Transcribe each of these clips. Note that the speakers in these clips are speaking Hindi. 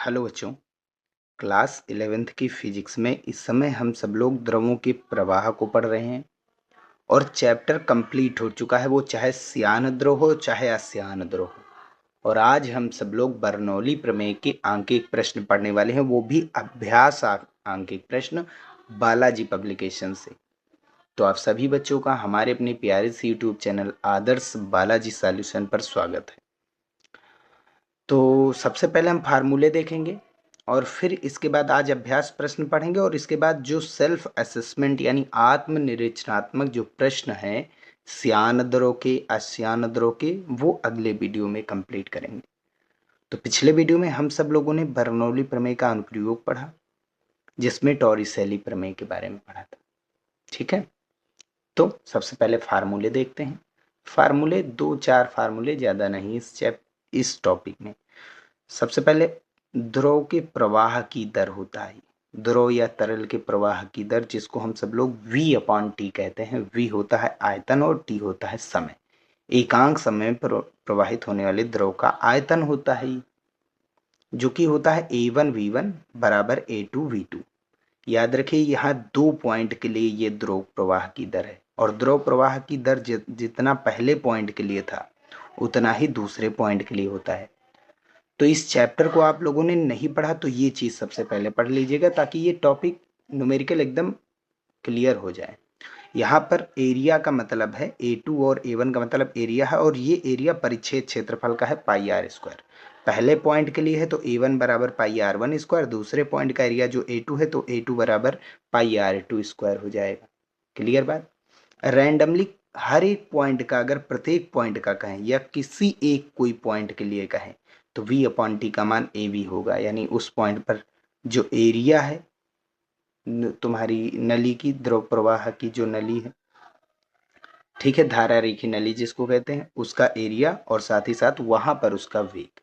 हेलो बच्चों, क्लास 11th की फिजिक्स में इस समय हम सब लोग द्रवों के प्रवाह को पढ़ रहे हैं और चैप्टर कंप्लीट हो चुका है, वो चाहे श्यान द्रव हो चाहे अश्यान द्रव हो। और आज हम सब लोग बर्नौली प्रमेय के आंकिक प्रश्न पढ़ने वाले हैं, वो भी अभ्यास आंकिक प्रश्न बालाजी पब्लिकेशन से। तो आप सभी बच्चों का हमारे अपने प्यारे से यूट्यूब चैनल आदर्श बालाजी सॉल्यूशन पर स्वागत है। तो सबसे पहले हम फार्मूले देखेंगे और फिर इसके बाद आज अभ्यास प्रश्न पढ़ेंगे और इसके बाद जो सेल्फ असेसमेंट यानी आत्मनिरीक्षणात्मक जो प्रश्न है श्यान द्रव के अश्यान द्रव के, वो अगले वीडियो में कंप्लीट करेंगे। तो पिछले वीडियो में हम सब लोगों ने बर्नौली प्रमेय का अनुप्रयोग पढ़ा, जिसमें टॉरिसेली प्रमेय के बारे में पढ़ा था। ठीक है, तो सबसे पहले फार्मूले देखते हैं। फार्मूले 2-4 फार्मूले, ज़्यादा नहीं इस टॉपिक में। सबसे पहले द्रव के प्रवाह की दर होता है, द्रव या तरल के प्रवाह की दर, जिसको हम सब लोग V/T कहते हैं। V होता है आयतन और T होता है समय। एकांक समय में प्रवाहित होने वाले द्रव का आयतन होता है, जो कि होता है A1V1 बराबर A2V2। याद रखिए, यहाँ 2 पॉइंट के लिए ये द्रव प्रवाह की दर है और द्रव प्रवाह की दर जितना पहले पॉइंट के लिए था उतना ही दूसरे पॉइंट के लिए होता है। तो इस चैप्टर को आप लोगों ने नहीं पढ़ा तो ये चीज़ सबसे पहले पढ़ लीजिएगा, ताकि ये टॉपिक न्यूमेरिकल एकदम क्लियर हो जाए। यहाँ पर एरिया का मतलब है A2 और A1 का मतलब एरिया है, और ये एरिया परिच्छेद क्षेत्रफल का है पाई आर स्क्वायर। पहले पॉइंट के लिए है तो A1 बराबर पाई R1 स्क्वायर, दूसरे पॉइंट का एरिया जो A2 है तो A2 बराबर पाई R2 स्क्वायर हो जाएगा। क्लियर बात। रैंडमली हर एक पॉइंट का, अगर प्रत्येक पॉइंट का कहें या किसी एक कोई पॉइंट के लिए कहें, तो V/T का मान AV होगा, यानी उस पॉइंट पर जो एरिया है तुम्हारी नली की, द्रव प्रवाह की जो नली है, ठीक है, धारा रेखी नली जिसको कहते हैं, उसका एरिया और साथ ही साथ वहां पर उसका वेग।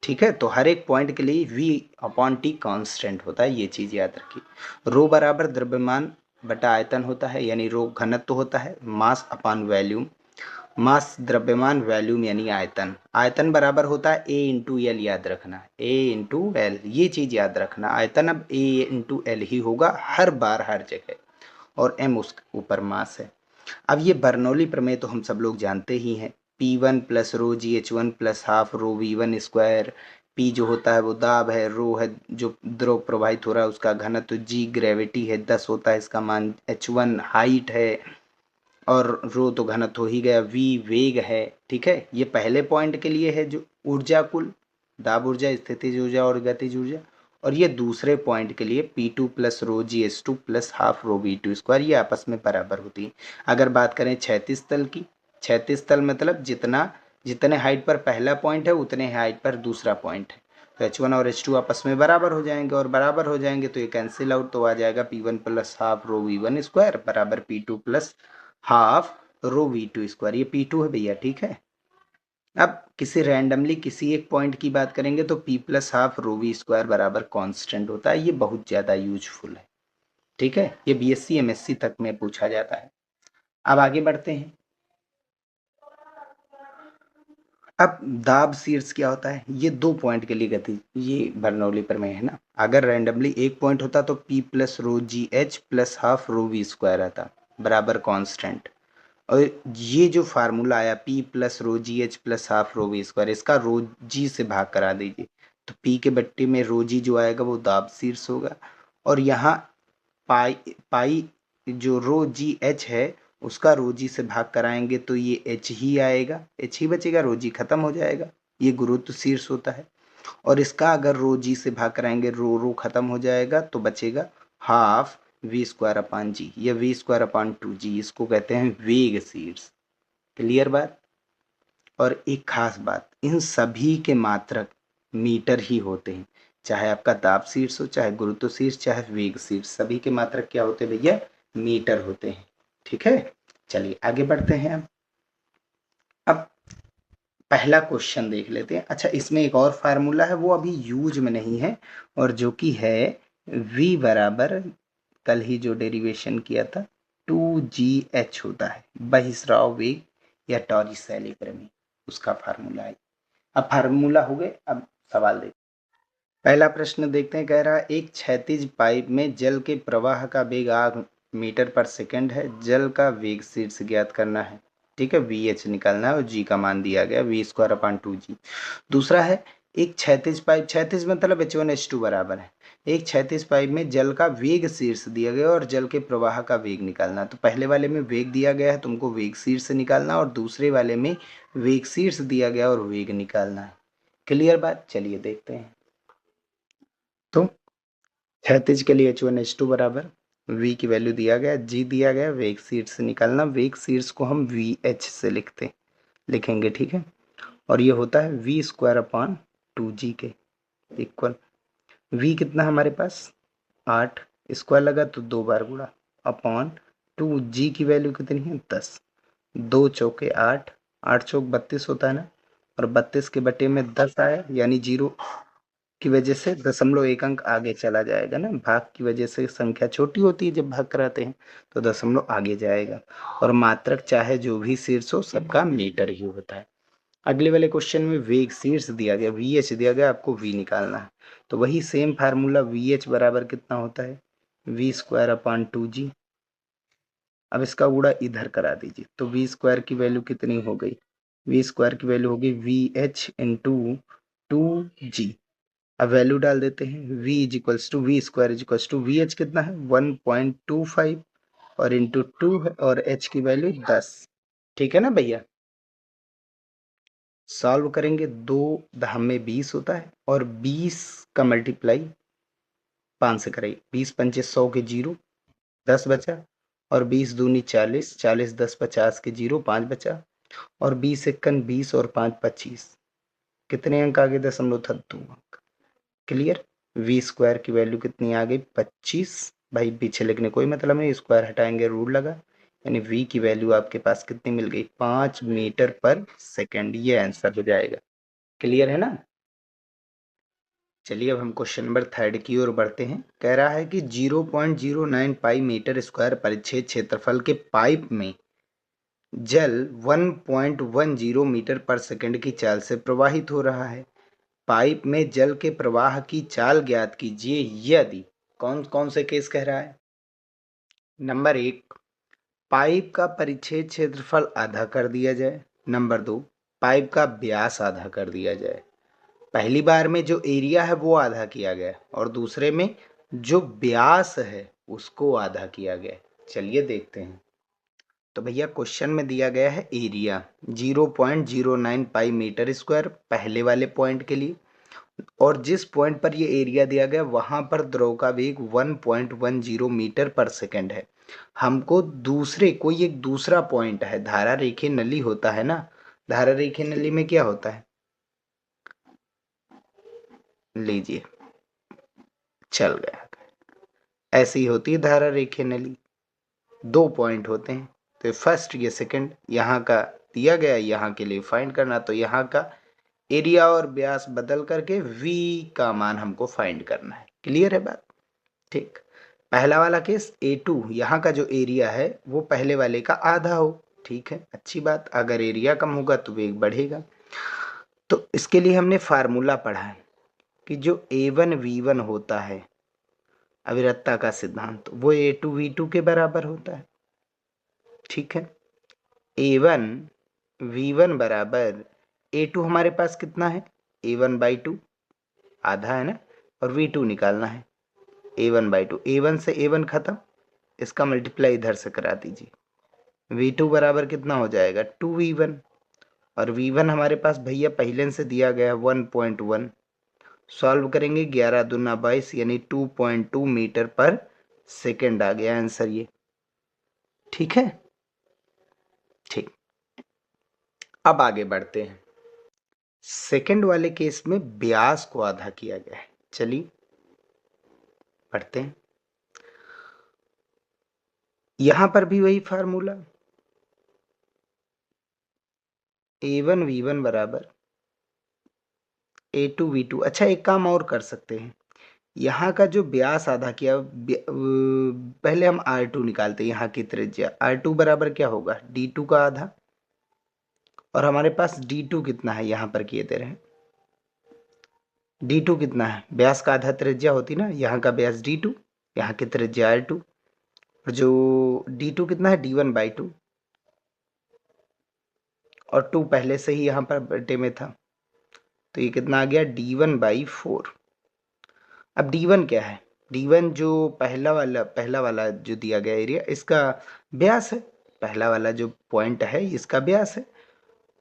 ठीक है, तो हर एक पॉइंट के लिए V/T कांस्टेंट होता है, ये चीज याद रखिए। रो बराबर द्रव्यमान बटा आयतन होता है, यानी रो घनत्व होता है, मास अपॉन वॉल्यूम। मास द्रव्यमान, वॉल्यूम यानी आयतन। आयतन बराबर होता है A/L, याद रखना, A/L, ये चीज याद रखना। आयतन अब A/L ही होगा हर बार हर जगह, और m उस ऊपर मास है। अब ये बर्नौली प्रमेय तो हम सब लोग जानते ही हैं। P1 प्लस रो GH1 plus half rho V1 square. P जो होता है वो दाब है, रो है जो द्रव प्रवाहित हो रहा है उसका घनत्व, G ग्रेविटी है, 10 होता है इसका मान, H1 हाइट है, और रो तो घनत्व हो ही गया, V वेग है। ठीक है, ये पहले पॉइंट के लिए है जो ऊर्जा कुल, दाब ऊर्जा, स्थितिज ऊर्जा और गतिज ऊर्जा। और ये दूसरे पॉइंट के लिए P2 प्लस रो GH2 plus half rho V2 square, ये आपस में बराबर होती है। अगर बात करें क्षैतिज तल की, क्षैतिज तल मतलब जितने हाइट पर पहला पॉइंट है उतने हाइट पर दूसरा पॉइंट है, तो H1 और H2 आपस में बराबर हो जाएंगे, और बराबर हो जाएंगे तो ये कैंसिल आउट, तो आ जाएगा P1 plus half rho V1 square बराबर P2 plus half rho V2 square. ये P2 है भैया, ठीक है। अब किसी रैंडमली किसी एक पॉइंट की बात करेंगे तो P प्लस हाफ रो V स्क्वायर बराबर कांस्टेंट होता है। ये बहुत ज़्यादा यूजफुल है, ठीक है, ये BSc MSc तक में पूछा जाता है। अब आगे बढ़ते हैं। अब दाब शीर्ष क्या होता है, ये 2 पॉइंट के लिए गति, ये बर्नौली प्रमेय है ना। अगर रैंडमली एक पॉइंट होता तो P प्लस रो GH प्लस हाफ रो V स्क्वायर आता बराबर कांस्टेंट। और ये जो फार्मूला आया P प्लस रो GH प्लस हाफ रो V स्क्वायर, इसका रो G से भाग करा दीजिए, तो P के बट्टे में रो G जो आएगा वो दाब शीर्ष होगा, और यहाँ पाई पाई जो रो GH है उसका रो G से भाग कराएंगे तो ये H ही आएगा, H ही बचेगा, रो G खत्म हो जाएगा, ये गुरुत्व शीर्ष होता है। और इसका अगर रो G से भाग कराएंगे, रो खत्म हो जाएगा तो बचेगा half V square upon G, या V स्क्वायर अपान 2G, इसको कहते हैं वेग शीर्ष। क्लियर बात। और एक खास बात, इन सभी के मात्रक मीटर ही होते हैं, चाहे आपका दाब शीर्ष हो, चाहे गुरुत्व शीर्ष, चाहे वेग शीर्ष, सभी के मात्रक क्या होते हैं भैया, मीटर होते हैं। ठीक है, चलिए आगे बढ़ते हैं। अब पहला क्वेश्चन देख लेते हैं। अच्छा, इसमें एक और फार्मूला है, वो अभी यूज में नहीं है, और जो कि है V बराबर कल ही जो डेरिवेशन किया था 2GH होता है, बहिस्राव वेग या टॉरिसेली प्रमेय, उसका फार्मूला है। अब फार्मूला हो गए, अब सवाल देखो। पहला प्रश्न देखते हैं, कह रहा है एक क्षैतिज पाइप में जल के प्रवाह का वेग 8 मीटर पर सेकंड है, जल का वेग शीर्ष ज्ञात करना है। ठीक है, VH निकालना है और G का मान दिया गया V²/2G। दूसरा है एक क्षैतिज पाइप, क्षैतिज मतलब H1H2 बराबर है, एक क्षैतिज पाइप में जल का वेग शीर्ष दिया गया और जल के प्रवाह का वेग निकालना। तो पहले वाले में वेग दिया गया है, तुमको वेग शीर्ष निकालना, और दूसरे वाले में वेग शीर्ष दिया गया और वेग निकालना है। क्लियर बात? चलिए देखते हैं। तो क्षैतिज के लिए H1H2 बराबर V की वैल्यू दिया गया, G दिया गया, वेग शीर्ष निकालना, वेग शीर्ष को हम VH से लिखेंगे। ठीक है, और ये होता है V²/2G के इक्वल। V कितना हमारे पास 8, स्क्वायर लगा तो 2 बार गुणा अपॉन 2, G की वैल्यू कितनी है 10, 2 चौके 8, 8 चौक 32 होता है ना, और 32 के बटे में 10 आया, यानी 0 की वजह से 0.1 अंक आगे चला जाएगा ना, भाग की वजह से संख्या छोटी होती है जब भाग कराते हैं, तो 0 आगे जाएगा, और मात्रक चाहे जो भी शीर्ष हो सबका मीटर ही होता है। अगले वाले क्वेश्चन में वेग शीर्ष दिया गया, VH दिया गया, आपको V निकालना है। तो वही सेम फार्मूला VH बराबर कितना होता है V²/2G। अब इसका गुणा इधर करा दीजिए, तो V² की वैल्यू कितनी हो गई, V² की वैल्यू होगी VH इंटू 2G। अब वैल्यू डाल देते हैं, V is equals to VH कितना है 1.25 और इंटू 2 है, और H की वैल्यू 10। ठीक है ना भैया? सॉल्व करेंगे, 2 धाम में 20 होता है, और 20 का मल्टीप्लाई 5 से कराइए, 20 पंचे 100 के 0, 10 बचा, और 20 दूनी 40, 40 10 50 के 0, 5 बचा, और 20 एकन 20 और 5 25, कितने अंक आगे 0.2 अंक। क्लियर? V² की वैल्यू कितनी आ गई 25, भाई पीछे लिखने कोई मतलब नहीं, स्क्वायर हटाएंगे रूट लगा, यानी V की वैल्यू आपके पास कितनी मिल गई 5 मीटर पर सेकंड। ये आंसर हो जाएगा। क्लियर है ना? चलिए अब हम क्वेश्चन नंबर 3 की ओर बढ़ते हैं। कह रहा है कि 0.09 पाई मीटर स्क्वायर परिच्छेद क्षेत्रफल के पाइप में जल 1.10 मीटर पर सेकंड की चाल से प्रवाहित हो रहा है। पाइप में जल के प्रवाह की चाल ज्ञात कीजिए यदि कौन कौन से केस कह रहा है। नंबर 1, पाइप का परिच्छेद क्षेत्रफल आधा कर दिया जाए। नंबर 2, पाइप का व्यास आधा कर दिया जाए। पहली बार में जो एरिया है वो आधा किया गया, और दूसरे में जो व्यास है उसको आधा किया गया। चलिए देखते हैं। तो भैया क्वेश्चन में दिया गया है एरिया 0.09 पाई मीटर स्क्वायर पहले वाले पॉइंट के लिए, और जिस पॉइंट पर ये एरिया दिया गया वहां पर द्रव का वेग 1.10 मीटर पर सेकंड है। हमको दूसरे कोई एक दूसरा पॉइंट है, धारा रेखीय नली होता है ना, धारा रेखीय नली में क्या होता है, लीजिए चल गया, ऐसी होती है धारा रेखीय नली, 2 पॉइंट होते हैं, तो फर्स्ट ये सेकंड, यहाँ का दिया गया, यहाँ के लिए फाइंड करना, तो यहाँ का एरिया और व्यास बदल करके V का मान हमको फाइंड करना है। क्लियर है बात? ठीक। पहला वाला केस A2, यहाँ का जो एरिया है वो पहले वाले का आधा हो। ठीक है, अच्छी बात, अगर एरिया कम होगा तो वेग बढ़ेगा। तो इसके लिए हमने फार्मूला पढ़ा है कि जो A1 V1 होता है, अविरतता का सिद्धांत, वो A2 V2 के बराबर होता है। ठीक है, A1 V1 बराबर A2 हमारे पास कितना है A1/2, आधा है ना, और V2 निकालना है A1/2, A1 से A1 खत्म, इसका मल्टीप्लाई इधर से करा दीजिए, V2 बराबर कितना हो जाएगा 2V1, और V1 हमारे पास भैया पहले से दिया गया है 1.1, सॉल्व करेंगे 11 दूना 22, यानी 2.2 मीटर पर सेकेंड आ गया आंसर ये। ठीक है, ठीक। अब आगे बढ़ते हैं। सेकंड वाले केस में व्यास को आधा किया गया है। चलिए पढ़ते हैं। यहां पर भी वही फार्मूला, A1 V1 बराबर A2 V2। अच्छा एक काम और कर सकते हैं, यहाँ का जो व्यास आधा किया, पहले हम R2 निकालते हैं, यहाँ की त्रिज्या R2 बराबर क्या होगा D2 का आधा, और हमारे पास D2 कितना है यहाँ पर किए दे रहे हैं D2 कितना है, व्यास का आधा त्रिज्या होती ना, यहाँ का व्यास D2, यहाँ की त्रिज्या R2, और जो D2 कितना है, D1 बाई 2, और 2 पहले से ही यहाँ पर बटे में था, तो ये कितना आ गया, D1 बाई 4। अब D1 क्या है, D1 जो पहला वाला जो दिया गया एरिया, इसका व्यास है, पहला वाला जो पॉइंट है इसका व्यास है,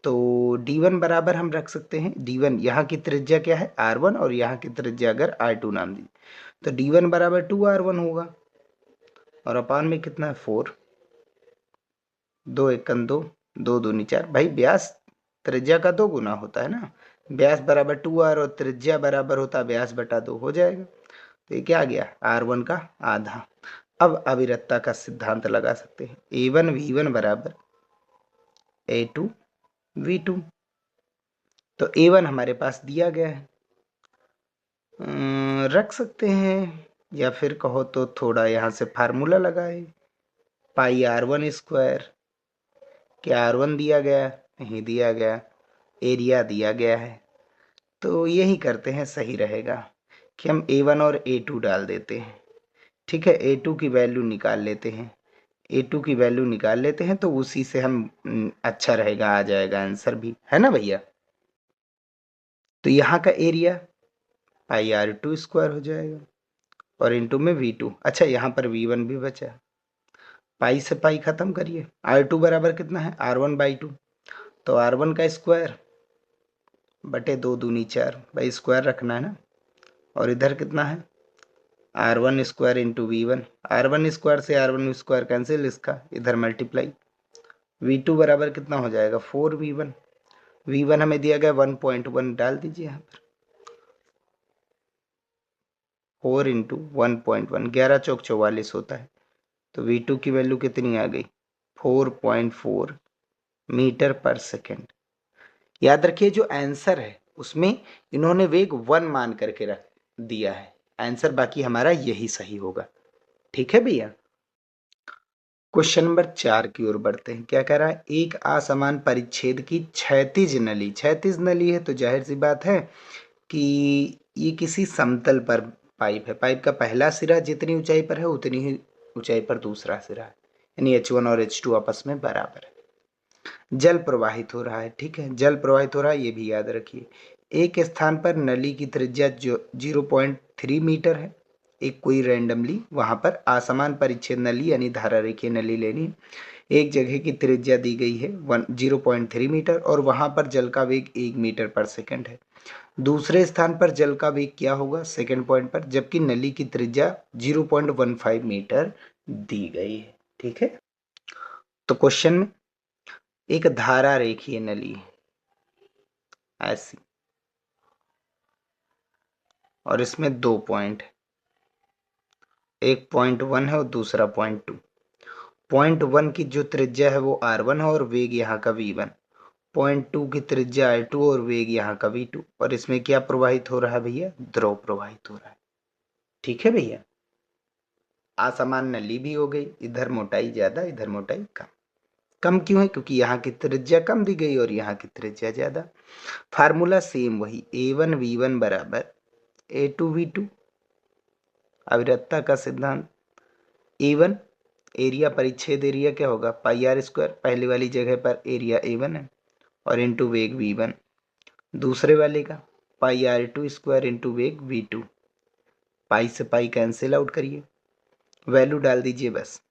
तो D1 बराबर हम रख सकते हैं, D1 यहाँ की त्रिज्या क्या है, R1, और यहाँ की त्रिज्या अगर R2 नाम दी, तो D1 बराबर 2R1 होगा, और अपान में कितना है 4, 2 एकन 2, 2 दूनी 4। भाई व्यास त्रिज्या का 2 गुना होता है ना, व्यास बराबर 2R और त्रिज्या बराबर होता है व्यास बटा 2, हो जाएगा। तो ये क्या आ गया, R1 का आधा। अब अविरतता का सिद्धांत लगा सकते हैं, A1 V1 बराबर A2 V2। तो A1 हमारे पास दिया गया है, रख सकते हैं, या फिर कहो तो थोड़ा यहाँ से फार्मूला लगाए, पाई R1 स्क्वायर, क्या R1 दिया गया, नहीं दिया गया, एरिया दिया गया है, तो यही करते हैं, सही रहेगा कि हम A1 और A2 डाल देते हैं। ठीक है, A2 की वैल्यू निकाल लेते हैं, A2 की वैल्यू निकाल लेते हैं, तो उसी से हम अच्छा रहेगा, आ जाएगा आंसर भी, है ना भैया। तो यहाँ का एरिया पाई R2 स्क्वायर हो जाएगा, और इंटू में V2। अच्छा, यहाँ पर V1 भी बचा, पाई से पाई खत्म करिए, R2 बराबर कितना है, R1 बाई 2, तो R1 का स्क्वायर बटे 2 दूनी 4, भाई स्क्वायर रखना है ना, और इधर कितना है, R1 square into V1, R1 square से R1 स्क्वायर कैंसिल, इसका इधर मल्टीप्लाई, V2 बराबर कितना हो जाएगा, 4V1, V1 हमें दिया गया 1.1, डाल दीजिए यहाँ पर, 4 इंटू 1.1, 11 चौक 44 होता है, तो V2 की वैल्यू कितनी आ गई, 4.4 मीटर पर सेकेंड। याद रखिए जो आंसर है उसमें इन्होंने वेग 1 मान करके रख दिया है आंसर, बाकी हमारा यही सही होगा। ठीक है भैया। क्वेश्चन नंबर 4 की ओर बढ़ते हैं। क्या कह रहा है, एक असमान परिच्छेद की क्षैतिज नली, क्षैतिज नली है तो जाहिर सी बात है कि ये किसी समतल पर पाइप है, पाइप का पहला सिरा जितनी ऊंचाई पर है उतनी ही ऊंचाई पर दूसरा सिरा है, यानी H1 और H2 आपस में बराबर है। जल प्रवाहित हो रहा है, ठीक है, जल प्रवाहित हो रहा है, ये भी याद रखिए। एक स्थान पर नली की त्रिज्या जो 0.3 मीटर है, एक कोई रैंडमली वहां पर असमान परिच्छेद नली यानी धारा रेखीय नली लेनी है, एक जगह की त्रिज्या दी गई है 0.3 मीटर, और वहां पर जल का वेग 1 मीटर पर सेकंड है। दूसरे स्थान पर जल का वेग क्या होगा सेकंड पॉइंट पर, जबकि नली की त्रिज्या 0.15 मीटर दी गई है। ठीक है, तो क्वेश्चन में एक धारा रेखीय नली ऐसी, और इसमें 2 पॉइंट है, एक पॉइंट 1 है और दूसरा पॉइंट 2। पॉइंट 1 की जो त्रिज्या है वो R1 है और वेग यहाँ का V1, पॉइंट 2 की त्रिज्या R2 और वेग यहाँ का V2, और इसमें क्या प्रवाहित हो रहा है भैया, द्रव प्रवाहित हो रहा है। ठीक है भैया, असमान नली भी हो गई, इधर मोटाई ज्यादा इधर मोटाई कम। कम क्यों है, क्योंकि यहाँ की त्रिज्या कम दी गई और यहाँ की त्रिज्या ज्यादा। फार्मूला सेम वही, A1 V1 बराबर A2 V2, अविरतता का सिद्धांत। A1 एरिया, परिच्छेद एरिया क्या होगा, पाई R स्क्वायर, पहली वाली जगह पर एरिया A1 है, और इंटू वेग V1, दूसरे वाले का पाई R2 स्क्वायर इंटू वेग V2, पाई से पाई कैंसिल आउट करिए, वैल्यू डाल दीजिए बस,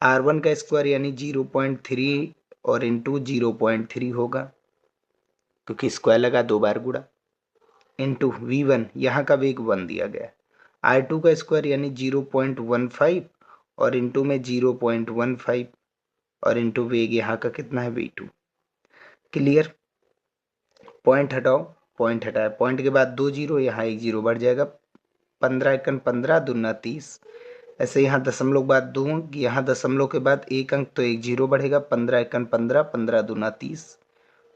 R1 का स्क्वायर यानी 0.3 और इंटू 0.3 होगा, क्योंकि स्क्वायर लगा 2 बार गुड़ा, इंटू V1, यहाँ का वेग 1 दिया गया, R2 का स्क्वायर यानी 0.15 और इंटू में 0.15, और इंटू वेग यहाँ का कितना है V2। क्लियर, पॉइंट हटाओ, पॉइंट हटाया, पॉइंट के बाद 2 जीरो, यहाँ 1 जीरो बढ़ जाएगा, 15 एकन 15 दूना 30, ऐसे यहाँ दशमलव बाद 2 अंक, यहाँ दशमलव के बाद 1 अंक, तो 1 जीरो बढ़ेगा, 15 एकन 15, 15 दूना 30,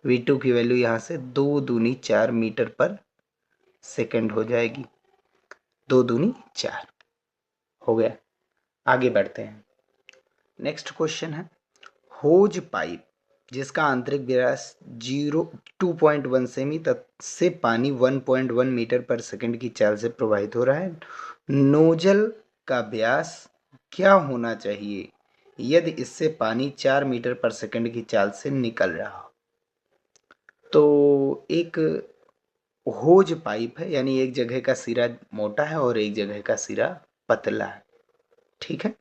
V2 की वैल्यू यहाँ से 2 दूनी 4 मीटर पर सेकंड हो जाएगी, 2 दूनी 4 हो गया। आगे बढ़ते हैं, नेक्स्ट क्वेश्चन है, होज पाइप जिसका आंतरिक व्यास 2.1 सेमी से पानी 1.1 मीटर पर सेकंड की चाल से प्रवाहित हो रहा है। नोजल का व्यास क्या होना चाहिए यदि इससे पानी 4 मीटर पर सेकंड की चाल से निकल रहा हो? तो एक होज पाइप है, यानी एक जगह का सिरा मोटा है और एक जगह का सिरा पतला है, ठीक है।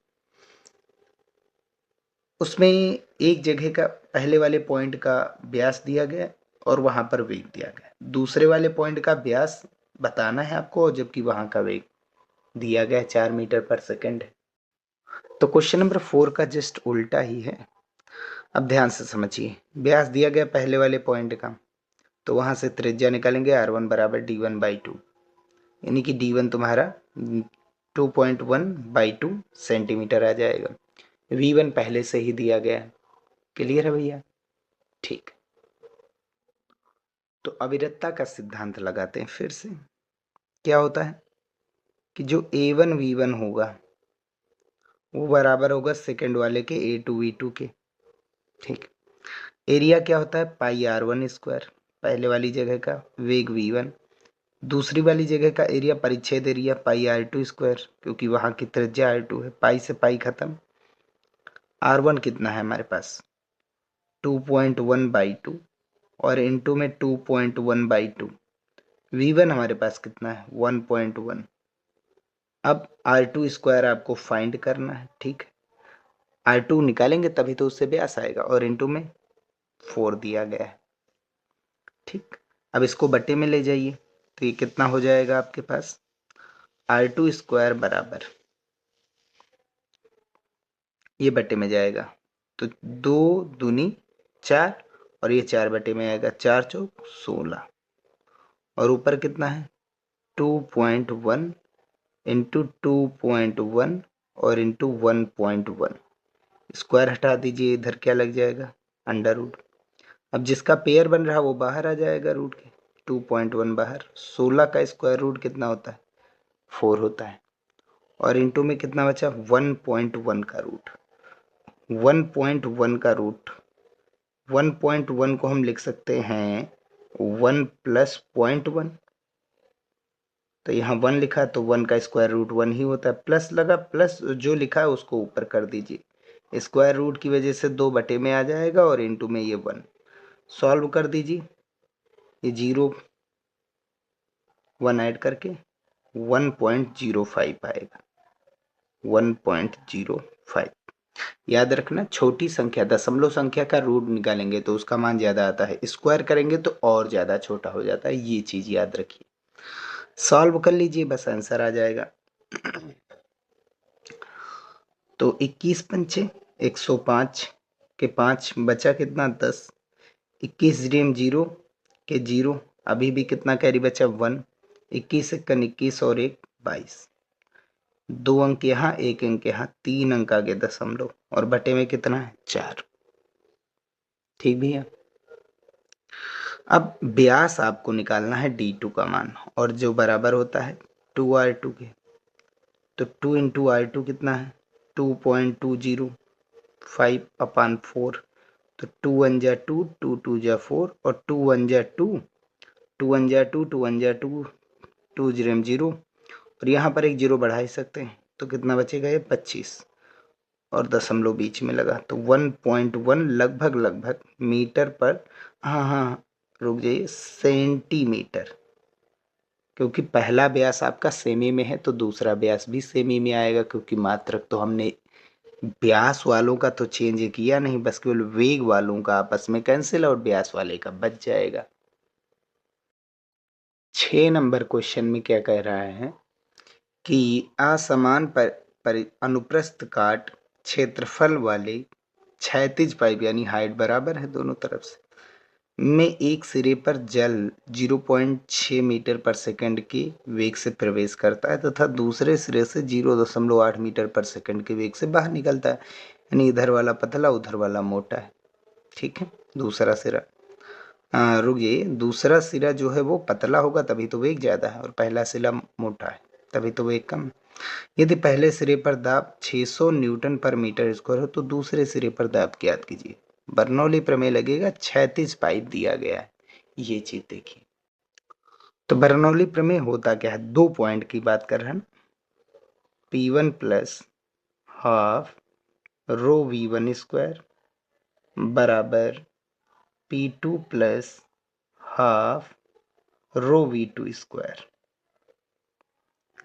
उसमें एक जगह का पहले वाले पॉइंट का व्यास दिया गया और वहां पर वेग दिया गया, दूसरे वाले पॉइंट का व्यास बताना है आपको, जबकि वहां का वेग दिया गया 4 मीटर पर सेकंड है। तो क्वेश्चन नंबर 4 का जस्ट उल्टा ही है। अब ध्यान से समझिए, व्यास दिया गया पहले वाले पॉइंट का, तो वहां से त्रिज्या निकालेंगे r1 बराबर d1/2, यानी कि d1 तुम्हारा 2.1/2 सेंटीमीटर आ जाएगा। v1 पहले से ही दिया गया है। क्लियर है भैया? ठीक। तो अविरतता का सिद्धांत लगाते हैं फिर से। क्या होता है कि जो a1 v1 होगा वो बराबर होगा सेकंड वाले के a2 v2 के, ठीक। एरिया क्या होता है पाई r1 स्क्वायर, पहले वाली जगह का वेग v1, दूसरी वाली जगह का एरिया परिच्छेद एरिया पाई r2 स्क्वायर, क्योंकि वहां की त्रिज्या r2 है, पाई से पाई खत्म। r1 कितना है हमारे पास 2.1/2 और इनटू में 2.1/2, v1 हमारे पास कितना है 1.1। अब r2 स्क्वायर आपको फाइंड करना है, ठीक है। r2 निकालेंगे तभी तो उससे व्यास आएगा और इनटू में 4 दिया गया है, ठीक। अब इसको बटे में ले जाइए तो ये कितना हो जाएगा आपके पास r2 स्क्वायर बराबर, ये बटे में जाएगा तो 2 दूनी 4 और ये 4 बटे में आएगा, 4 चौक 16 और ऊपर कितना है 2.1 इंटू 2.1 और इंटू 1.1, स्क्वायर हटा दीजिए, इधर क्या लग जाएगा अंडर रूट। अब जिसका पेयर बन रहा है वो बाहर आ जाएगा रूट के, 2.1 बाहर, 16 का स्क्वायर रूट कितना होता है 4 होता है और इंटू में कितना बचा 1.1 का रूट, 1.1 का रूट, 1.1 को हम लिख सकते हैं 1 प्लस 0.1, तो यहाँ 1 लिखा तो 1 का स्क्वायर रूट 1 ही होता है, प्लस लगा, प्लस जो लिखा है उसको ऊपर कर दीजिए, स्क्वायर रूट की वजह से 2 बटे में आ जाएगा और इंटू में ये 1, सॉल्व कर दीजिए, ये 0 1 ऐड करके 1.05 आएगा, 1.05। याद रखना छोटी संख्या दशमलव संख्या का रूट निकालेंगे तो उसका मान ज्यादा आता है, स्क्वायर करेंगे तो और ज्यादा छोटा हो जाता है, ये चीज याद रखिए। सॉल्व कर लीजिए बस आंसर आ जाएगा। तो 21 पंचे 105 के 5 बचा कितना 10, 21 रेम 0 के 0, अभी भी कितना कैरी बचा 1, 21 एकन 21 और 1 22, 2 अंक यहाँ 1 अंक यहाँ, 3 अंक आगे दशमलव और बटे में कितना है 4, ठीक भैया। अब व्यास आपको निकालना है d2 का मान और जो बराबर होता है 2r2 के, तो 2 इंटू r2 कितना है 2.205/4, तो 2 1 जा 2, 2 2 जा 4 और 2 1 जा 2, 2 1 जा 2, 2 1 जा 2, 2 0 0 और यहाँ पर एक जीरो बढ़ा ही सकते हैं, तो कितना बचेगा ये 25 और दशमलव बीच में लगा, तो 1.1 लगभग लगभग मीटर पर, हाँ रुक जाइए सेंटीमीटर, क्योंकि पहला व्यास आपका सेमी में है तो दूसरा व्यास भी सेमी में आएगा, क्योंकि मात्रक तो हमने व्यास वालों का तो चेंज किया नहीं, बस केवल वेग वालों का आपस में कैंसिल और व्यास वाले का बच जाएगा। 6 नंबर क्वेश्चन में क्या कह रहा है कि असमान पर अनुप्रस्थ काट क्षेत्रफल वाले क्षैतिज पाइप, यानी हाइट बराबर है दोनों तरफ से, में एक सिरे पर जल 0.6 मीटर पर सेकंड के वेग से प्रवेश करता है तथा दूसरे सिरे से 0.8 मीटर पर सेकंड के वेग से बाहर निकलता है, यानी इधर वाला पतला उधर वाला मोटा है, ठीक है। दूसरा सिरा रुकिए, दूसरा सिरा जो है वो पतला होगा तभी तो वेग ज्यादा है और पहला सिरा मोटा है तभी तो वेग कम है। यदि पहले सिरे पर दाब 600 न्यूटन पर मीटर स्क्वायर हो तो दूसरे सिरे पर दाब ज्ञात कीजिए। बर्नौली प्रमेय लगेगा, क्षैतिज पाइप दिया गया है, ये चीज देखिए। तो बर्नौली प्रमेय होता क्या है, 2 पॉइंट की बात कर रहे हैं, P1 plus half rho V1 square बराबर P2 plus half rho V2 square,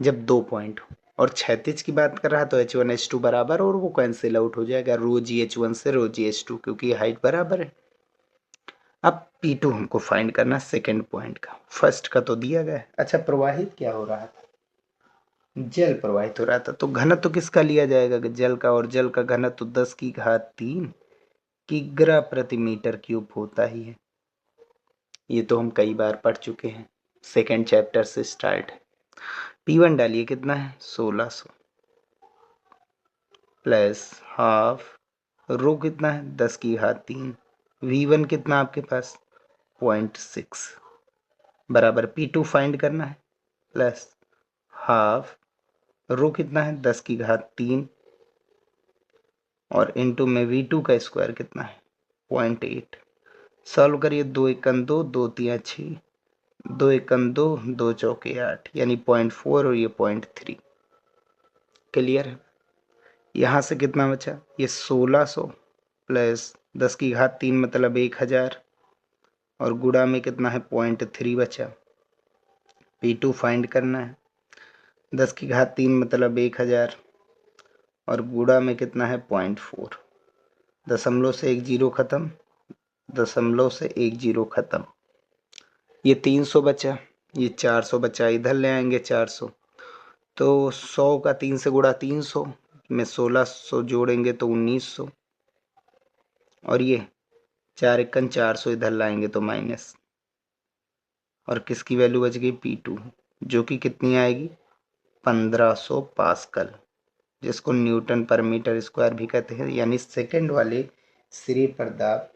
जब 2 पॉइंट हो। और क्षैतिज की बात कर रहा है तो H1H2 बराबर, और वो कैंसिल आउट हो जाएगा रो GH1 से रो GH2, क्योंकि हाइट बराबर है। अब P2 हमको फाइंड करना सेकेंड पॉइंट का, फर्स्ट का तो दिया गया है। अच्छा, प्रवाहित क्या हो रहा था, जल प्रवाहित हो रहा था, तो घनत्व किसका लिया जाएगा, जल का, और जल का घनत्व 10⁻³ किग्रा प्रति मीटर क्यूब होता ही है। ये तो हम कई बार पढ़ चुके हैं, सेकेंड चैप्टर से स्टार्ट है। P1 डालिए, कितना है 1600 प्लस हाफ रो कितना है 10⁻³ V1 कितना आपके पास 0.6 बराबर P2 फाइंड करना है प्लस हाफ रो कितना है 10⁻³ और इंटू में V2 का स्क्वायर कितना है 0.8। सॉल्व करिए, 2 एकम 2, 2 तिया 6, 2 एकम 2, 2 चौके 8, यानी 0.4 और ये 0.3। क्लियर है। यहाँ से कितना बचा, ये 1600 प्लस 10⁻³ मतलब 1000 और गुणा में कितना है 0.3 बचा। P2 फाइंड करना है, 10⁻³ मतलब 1000 और गुणा में कितना है 0.4, दशमलव से एक जीरो खत्म, दशमलव से एक जीरो खत्म, ये 300 बचा, ये 400 बचा, इधर ले आएंगे 400, तो 100 का 3 से गुणा 300 में 1600 जोड़ेंगे तो 1900, और ये 4 एकम 400 इधर लाएंगे तो माइनस, और किसकी वैल्यू बच गई P2, जो कि कितनी आएगी 1500 पास्कल, जिसको न्यूटन पर मीटर स्क्वायर भी कहते हैं। यानी सेकंड वाले सिरे पर दाब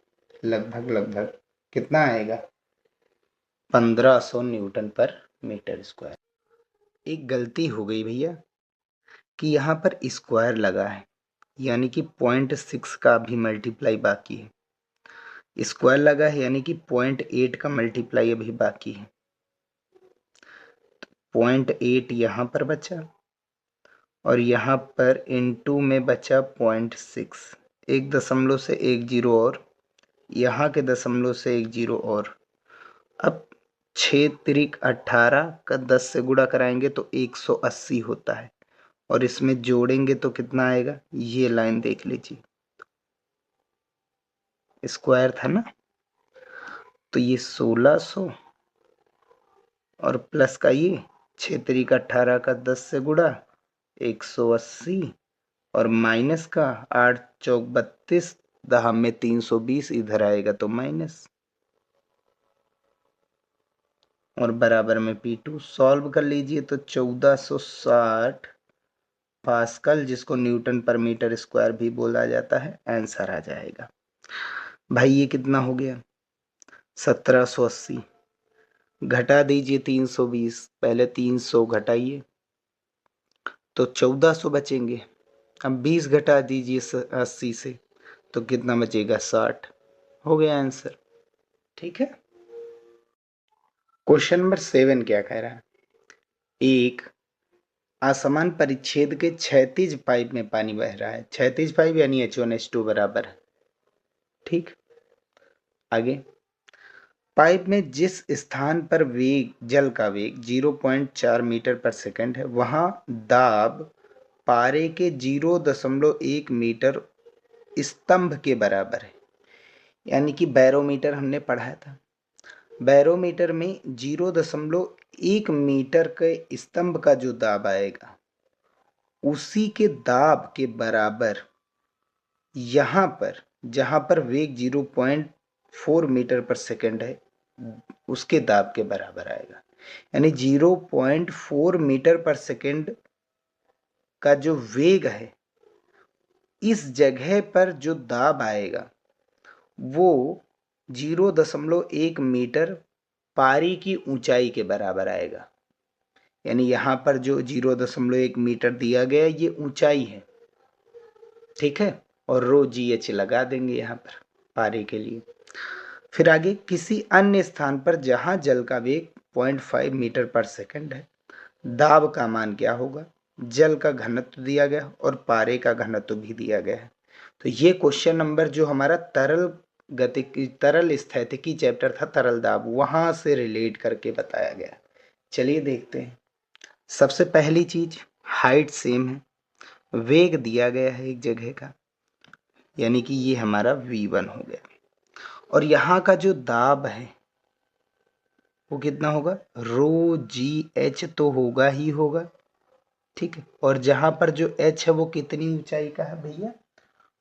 लगभग कितना आएगा 1500 न्यूटन पर मीटर स्क्वायर। एक गलती हो गई भैया कि यहाँ पर स्क्वायर लगा है, यानी कि 0.6 का भी मल्टीप्लाई बाकी है, स्क्वायर लगा है यानी कि 0.8 का मल्टीप्लाई अभी बाकी है। 0.8 यहाँ पर बचा और यहाँ पर इनटू में बचा 0.6, एक दशमलव से एक जीरो और यहाँ के दशमलव से एक जीरो और। अब 6 त्रिक 18 का 10 से गुणा कराएंगे तो 180 होता है, और इसमें जोड़ेंगे तो कितना आएगा, ये लाइन देख लीजिए, स्क्वायर था ना, तो ये 1600 और प्लस का ये 6 त्रिक 18 का 10 से गुणा 180 और माइनस का 8 चौक 32, दहा में 320 इधर आएगा तो माइनस, और बराबर में P2 सॉल्व कर लीजिए तो 1460 पास्कल, जिसको न्यूटन पर मीटर स्क्वायर भी बोला जाता है, आंसर आ जाएगा। भाई ये कितना हो गया 1780, घटा दीजिए 320, पहले 300 घटाइए तो 1400 बचेंगे, अब 20 घटा दीजिए 80 से तो कितना बचेगा 60, हो गया आंसर। ठीक है। क्वेश्चन नंबर 7 क्या कह रहा है, एक असमान परिच्छेद के क्षैतिज पाइप में पानी बह रहा है, क्षैतिज पाइप यानी H1H2 बराबर है। ठीक, आगे पाइप में जिस स्थान पर वेग जल का वेग 0.4 मीटर पर सेकंड है, वहां दाब पारे के 0.1 मीटर स्तंभ के बराबर है। यानी कि बैरोमीटर हमने पढ़ा था, बैरोमीटर में 0.1 मीटर के स्तंभ का जो दाब आएगा उसी के दाब के बराबर यहाँ पर जहाँ पर वेग 0.4 मीटर पर सेकंड है उसके दाब के बराबर आएगा। यानी 0.4 मीटर पर सेकंड का जो वेग है, इस जगह पर जो दाब आएगा वो 0.1 मीटर पारी की ऊंचाई के बराबर आएगा। यानी यहाँ पर जो 0.1 मीटर दिया गया ये ऊंचाई है, ठीक है, और रो GH लगा देंगे यहाँ पर पारे के लिए। फिर आगे, किसी अन्य स्थान पर जहां जल का वेग 0.5 मीटर पर सेकंड है, दाब का मान क्या होगा? जल का घनत्व दिया गया और पारे का घनत्व भी दिया गया है। तो ये क्वेश्चन नंबर जो हमारा तरल स्थैतिकी चैप्टर था, तरल दाब, वहां से रिलेट करके बताया गया। चलिए देखते हैं। सबसे पहली चीज, हाइट सेम है, वेग दिया गया है एक जगह का, यानी कि ये हमारा v1 हो गया। और यहाँ का जो दाब है वो कितना होगा? रो जी एच तो होगा ही होगा, ठीक है। और जहां पर जो h है वो कितनी ऊंचाई का है भैया?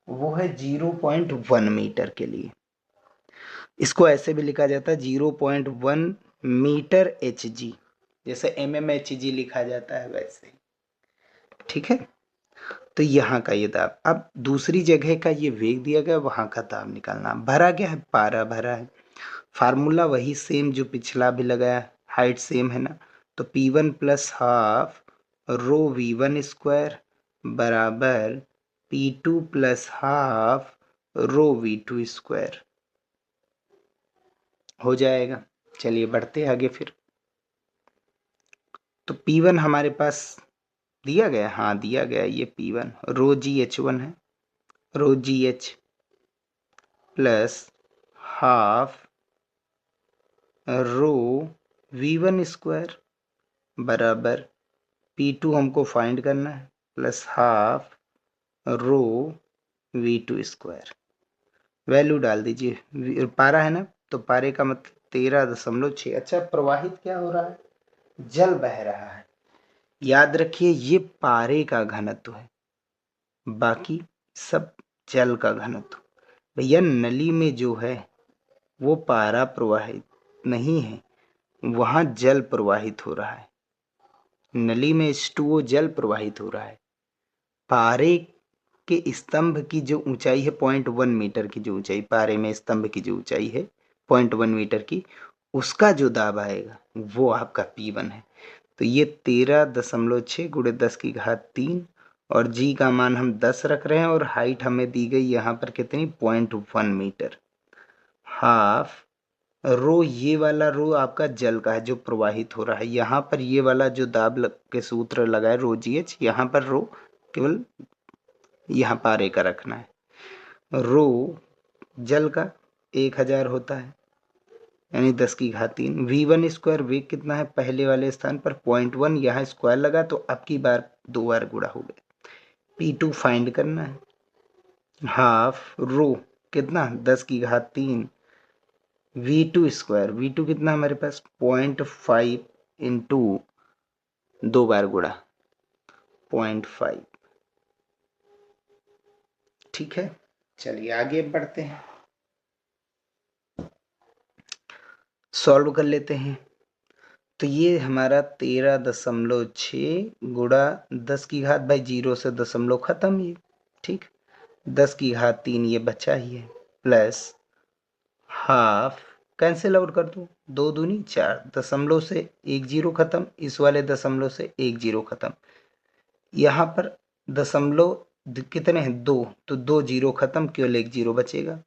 वो है 0.1 मीटर के लिए। इसको ऐसे भी लिखा जाता है 0.1 मीटर एच जी, जैसे mmHg लिखा जाता है वैसे ही, ठीक है। तो यहाँ का ये दाब। अब दूसरी जगह का ये वेग दिया गया, वहां का दाब निकालना। भरा गया है, पारा भरा है। फार्मूला वही सेम जो पिछला भी लगाया, हाइट सेम है ना, तो P1 plus half rho V1 square बराबर P2 plus half rho V2 square हो जाएगा। चलिए बढ़ते आगे फिर। तो P1 हमारे पास दिया गया, हाँ दिया गया, ये P1 रो जी H1 है, rho g h plus half rho V1 square बराबर P2 हमको फाइंड करना है plus half rho V2 square. Value डाल दीजिए, पारा है ना, तो पारे का मतलब 13.6। अच्छा, प्रवाहित क्या हो रहा है? जल बह रहा है। याद रखिए ये पारे का घनत्व है, बाकी सब जल का घनत्व। भैया नली में जो है वो पारा प्रवाहित नहीं है, वहां जल प्रवाहित हो रहा है। नली में H2O जल प्रवाहित हो रहा है। पारे के स्तंभ की जो ऊंचाई है 0.1 मीटर की, जो ऊंचाई पारे में स्तंभ की जो ऊंचाई है 0.1 मीटर की, उसका जो दाब आएगा वो आपका P1 है। तो ये 13.6 गुणे 10 की घात 3, और जी का मान हम 10 रख रहे हैं, और हाइट हमें दी गई यहाँ पर कितनी? 0.1 मीटर। हाफ रो, ये वाला रो आपका जल का है जो प्रवाहित हो रहा है। यहाँ पर ये वाला जो दाब के सूत्र लगाए रो जी एच, यहाँ पर रो केवल यहाँ पारे का रखना है। रो जल का 1000 होता है, यानी 10 की घात 3। V1 स्क्वायर वेग कितना है? पहले वाले स्थान पर 0.1, यहाँ स्क्वायर लगा तो अब की बार 2 बार गुणा हो गया। P2 फाइंड करना है, हाफ रो कितना? 10 की घात 3 V2 स्क्वायर। V2 कितना हमारे पास? 0.5 इंटू 2 बार गुणा 0.5, ठीक है। चलिए आगे बढ़ते हैं, सॉल्व कर लेते हैं। तो ये हमारा 13.6 गुणा 10 की घात, भाई 0 से दशमलव खत्म ये, ठीक। 10 की घात 3 ये बचा ही है, प्लस हाफ, कैंसिल आउट कर दो, 2 दूनी 4, दशमलव से 1 जीरो खत्म, इस वाले दशमलव से 1 जीरो खत्म। यहाँ पर दशमलव कितने हैं? 2, तो 2 जीरो खत्म, केवल 1 जीरो बचेगा,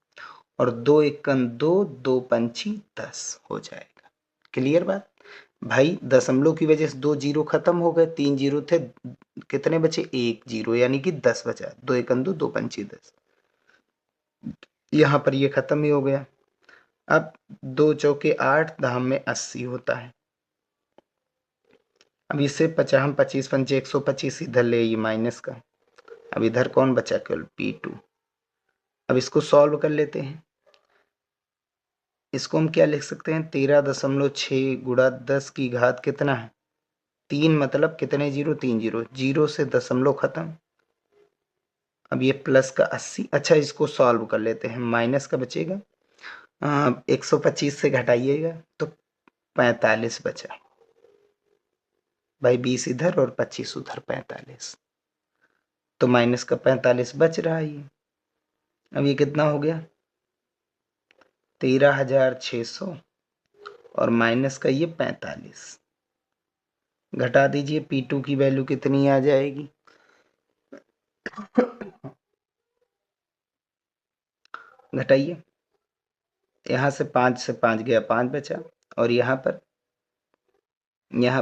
और 2 एकम 2, 2 पंची 10 हो जाएगा। क्लियर बात? भाई दशमलव की वजह से 2 जीरो खत्म हो गए, 3 जीरो थे, कितने बचे? 1 जीरो, यानी कि 10 बचा। 2 एकम 2, 2 पंची 10, यहाँ पर ये खत्म ही हो गया। अब 2 चौके 8, धाम में 80 होता है। अब इससे 50, 25 पंचे 125, इधर ले ये माइनस का। अब इधर कौन बचा? केवल P2। अब इसको सॉल्व कर लेते हैं। इसको हम क्या लिख सकते हैं? 13.6 गुणा 10 की घात कितना है? 3, मतलब कितने जीरो? 3 जीरो, जीरो से दशमलव खत्म। अब ये प्लस का 80। अच्छा, इसको सॉल्व कर लेते हैं, माइनस का बचेगा, 125 से घटाइएगा तो 45 बचा। भाई 20 इधर और 25 उधर, 45, तो माइनस का 45 बच रहा है ये। अब ये कितना हो गया? 13,600, और माइनस का ये 45, घटा दीजिए, P2 की वैल्यू कितनी आ जाएगी? घटाइए, यहाँ से 5 गया 5 बचा, और यहाँ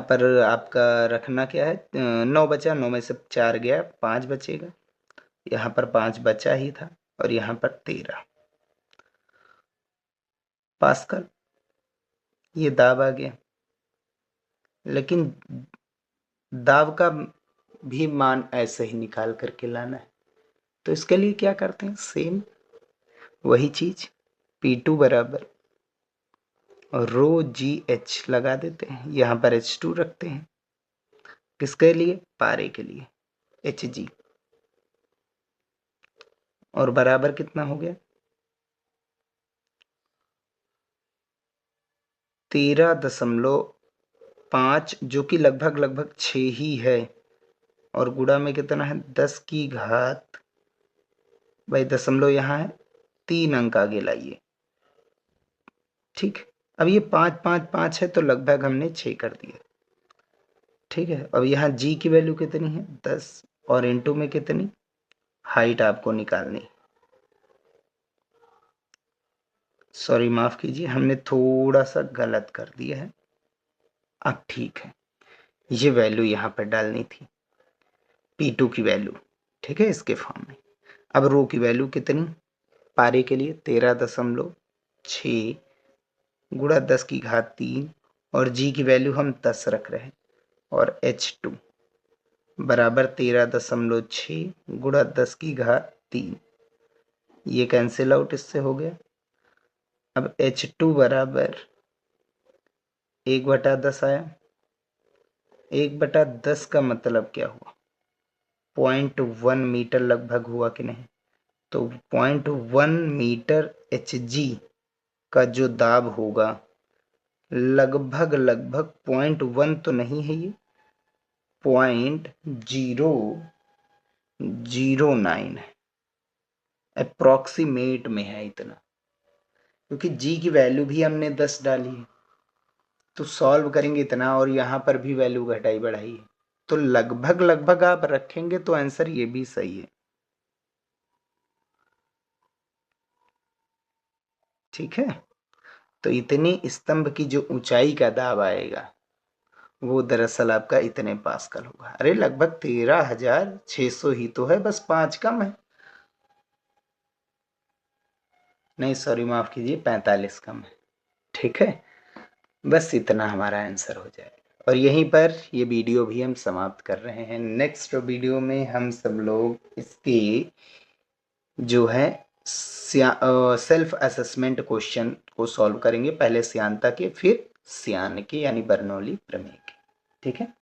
पर आपका रखना क्या है, 9 बचा, 9 में से 4 गया 5 बचेगा, यहाँ पर 5 बचा ही था, और यहाँ पर 13 पास्कल, ये दाब आ गया। लेकिन दाब का भी मान ऐसे ही निकाल करके लाना है, तो इसके लिए क्या करते हैं, सेम वही चीज, P2 बराबर रो जी एच लगा देते हैं, यहाँ पर H2 रखते हैं, किसके लिए, पारे के लिए, Hg, और बराबर कितना हो गया, 13.5, जो कि लगभग 6 ही है, और गुणा में कितना है 10 की घात, भाई दशमलव यहाँ है, 3 अंक आगे लाइए, ठीक। अब ये 5 है, तो लगभग हमने 6 कर दिया, ठीक है। अब यहाँ जी की वैल्यू कितनी है 10, और इनटू में कितनी, हाइट आपको निकालनी, सॉरी माफ कीजिए, हमने थोड़ा सा गलत कर दिया है, अब ठीक है, ये वैल्यू यहाँ पर डालनी थी, P2 की वैल्यू, ठीक है, इसके फॉर्म में। अब रो की वैल्यू कितनी, पारे के लिए 13.6 गुणा 10 की घात 3, और जी की वैल्यू हम 10 रख रहे हैं, और H2 बराबर 13.6 गुणा 10 की घात 3, ये कैंसिल आउट इससे हो गया। अब H2 बराबर 1/10 आया, 1/10 का मतलब क्या हुआ, 0.1 मीटर लगभग हुआ कि नहीं, तो 0.1 मीटर Hg का जो दाब होगा, लगभग 0.1 तो नहीं है, ये 0.009 है, अप्रोक्सीमेट में है इतना, क्योंकि जी की वैल्यू भी हमने 10 डाली है, तो सॉल्व करेंगे इतना, और यहाँ पर भी वैल्यू घटाई बढ़ाई है, तो लगभग आप रखेंगे तो आंसर ये भी सही है, ठीक है। तो इतनी स्तंभ की जो ऊंचाई का दाब आएगा, वो दरअसल आपका इतने पास्कल होगा। अरे लगभग 13,600 ही तो है, बस 5 कम है, नहीं सॉरी माफ कीजिए, 45 कम है, ठीक है। बस इतना हमारा आंसर हो जाएगा, और यहीं पर ये वीडियो भी हम समाप्त कर रहे हैं। नेक्स्ट वीडियो में हम सब लोग इसके जो है सेल्फ असेसमेंट क्वेश्चन को सॉल्व करेंगे, पहले सियानता के, फिर सियान के, यानी बर्नौली प्रमेय के, ठीक है।